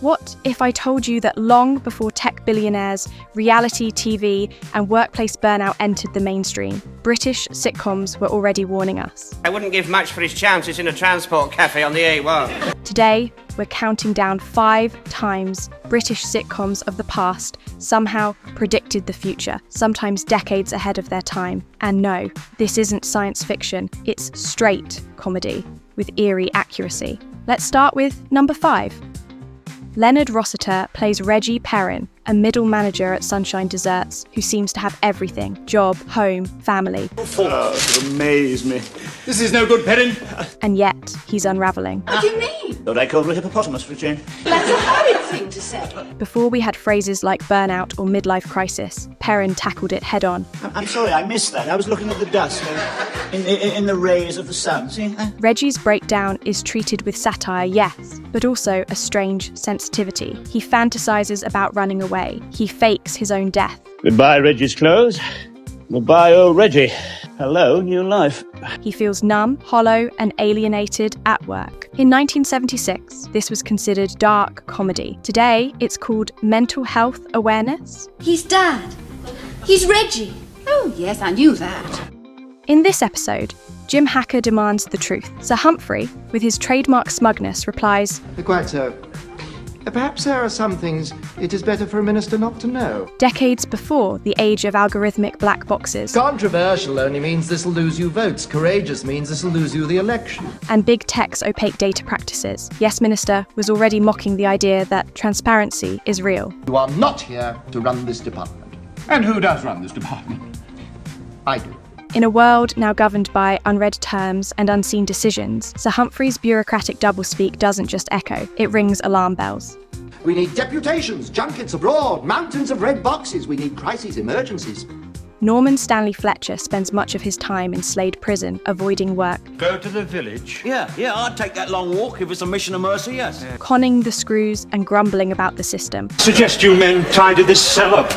What if I told you that long before tech billionaires, reality TV, and workplace burnout entered the mainstream, British sitcoms were already warning us? I wouldn't give much for his chances in a transport cafe on the A1. Today, we're counting down 5 times British sitcoms of the past somehow predicted the future, sometimes decades ahead of their time. And no, this isn't science fiction, it's straight comedy with eerie accuracy. Let's start with number 5. Leonard Rossiter plays Reggie Perrin, a middle manager at Sunshine Desserts who seems to have everything: job, home, family. Oh, you amaze me. This is no good, Perrin. And yet, he's unravelling. What do you mean? Thought I called her a hippopotamus for a change. That's a horrid thing to say. Before we had phrases like burnout or midlife crisis, Perrin tackled it head on. I'm sorry, I missed that. I was looking at the dust in the rays of the sun. See? Reggie's breakdown is treated with satire, yes, but also a strange sensitivity. He fantasises about running away. He fakes his own death. Goodbye, Reggie's clothes. Goodbye, old Reggie. Hello, new life. He feels numb, hollow, and alienated at work. In 1976, this was considered dark comedy. Today, it's called mental health awareness. He's Dad. He's Reggie. Oh, yes, I knew that. In this episode, Jim Hacker demands the truth. Sir Humphrey, with his trademark smugness, replies, Quite so. Perhaps there are some things it is better for a minister not to know. decades before the age of algorithmic black boxes. Controversial only means this'll lose you votes. Courageous means this'll lose you the election. And big tech's opaque data practices. Yes Minister was already mocking the idea that transparency is real. You are not here to run this department. And who does run this department? I do. In a world now governed by unread terms and unseen decisions, Sir Humphrey's bureaucratic doublespeak doesn't just echo, it rings alarm bells. We need deputations, junkets abroad, mountains of red boxes. We need crises, emergencies. Norman Stanley Fletcher spends much of his time in Slade Prison, avoiding work, Go to the village. Yeah, I'd take that long walk if it's a mission of mercy, yes. conning the screws and grumbling about the system. Suggest you men tidy this cell up.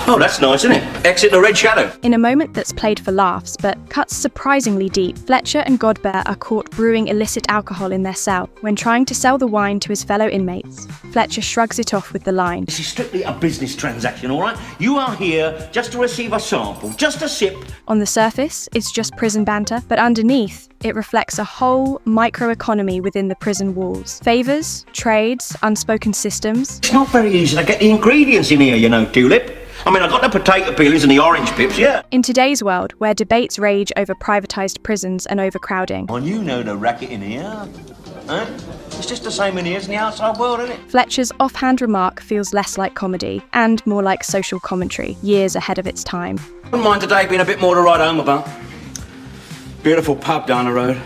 Oh, that's nice, isn't it? Exit the red shadow. In a moment that's played for laughs, but cuts surprisingly deep, Fletcher and Godber are caught brewing illicit alcohol in their cell. When trying to sell the wine to his fellow inmates, Fletcher shrugs it off with the line, This is strictly a business transaction, all right? You are here just to receive a sample, just a sip. on the surface, it's just prison banter, but underneath, it reflects a whole microeconomy within the prison walls. Favours, trades, unspoken systems. It's not very easy to get the ingredients in here, you know, Tulip. I mean, I've got the potato peelings and the orange pips, yeah. In today's world, where debates rage over privatised prisons and overcrowding, Oh, you know the racket in here, huh? It's just the same in here as in the outside world, isn't it? Fletcher's offhand remark feels less like comedy and more like social commentary, years ahead of its time. Wouldn't mind today being a bit more to ride home about. Beautiful pub down the road.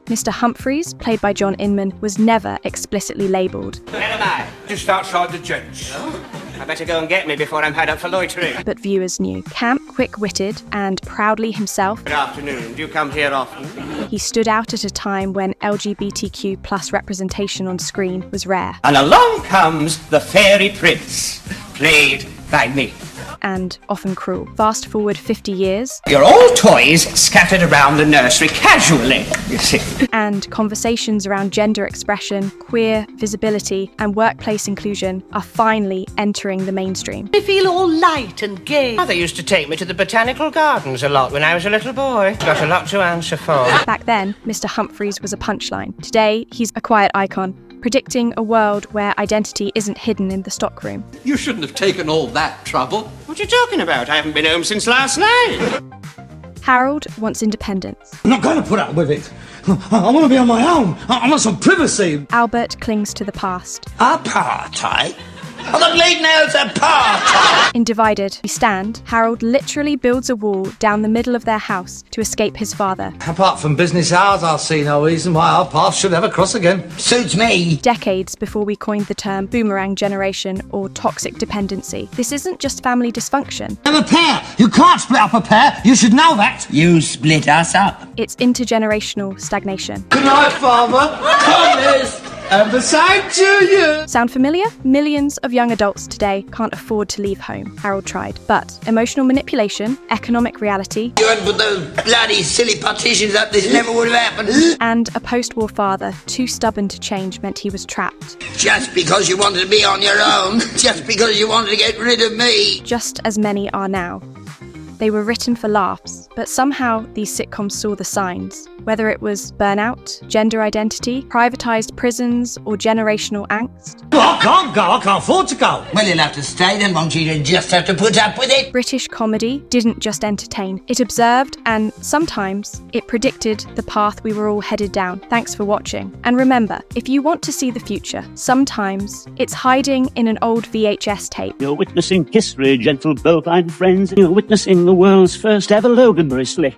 Mr. Humphreys, played by John Inman, was never explicitly labelled, Where am I? Just outside the gents. I better go and get me before I'm had up for loitering. but viewers knew. Camp, quick-witted, and proudly himself, Good afternoon. Do you come here often? he stood out at a time when LGBTQ plus representation on screen was rare, And along comes the fairy prince, played by me. and often cruel. Fast forward 50 years, You're all toys scattered around the nursery casually, you see. and conversations around gender expression, queer visibility, and workplace inclusion are finally entering the mainstream. I feel all light and gay. Mother used to take me to the botanical gardens a lot when I was a little boy. Got a lot to answer for. Back then, Mr. Humphreys was a punchline. Today, he's a quiet icon, predicting a world where identity isn't hidden in the stockroom. You shouldn't have taken all that trouble. What are you talking about? I haven't been home since last night. Harold wants independence. I'm not going to put up with it. I want to be on my own. I want some privacy. Albert clings to the past. Apartheid? I don't believe now it's apartheid. In Divided, We Stand, Harold literally builds a wall down the middle of their house to escape his father. Apart from business hours, I see no reason why our paths should ever cross again. Suits me. Decades before we coined the term boomerang generation or toxic dependency. This isn't just family dysfunction, I'm a pair. You can't split up a pair. You should know that. You split us up. it's intergenerational stagnation. Good night, Father. Come, Liz. And the same to you. Sound familiar? Millions of young adults today can't afford to leave home. Harold tried. But emotional manipulation, economic reality, You hadn't put those bloody silly partitions up, this never would have happened. and a post-war father too stubborn to change meant he was trapped. Just because you wanted to be on your own, just because you wanted to get rid of me. Just as many are now. They were written for laughs, but somehow these sitcoms saw the signs. Whether it was burnout, gender identity, privatised prisons, or generational angst. I can't go. I can't afford to go. Well, you'll have to stay then, won't you? You just have to put up with it. British comedy didn't just entertain, it observed and sometimes it predicted the path we were all headed down. Thanks for watching. And remember, if you want to see the future, sometimes it's hiding in an old VHS tape. You're witnessing history, gentle bovine friends. You're witnessing the world's first ever Loganberry slick.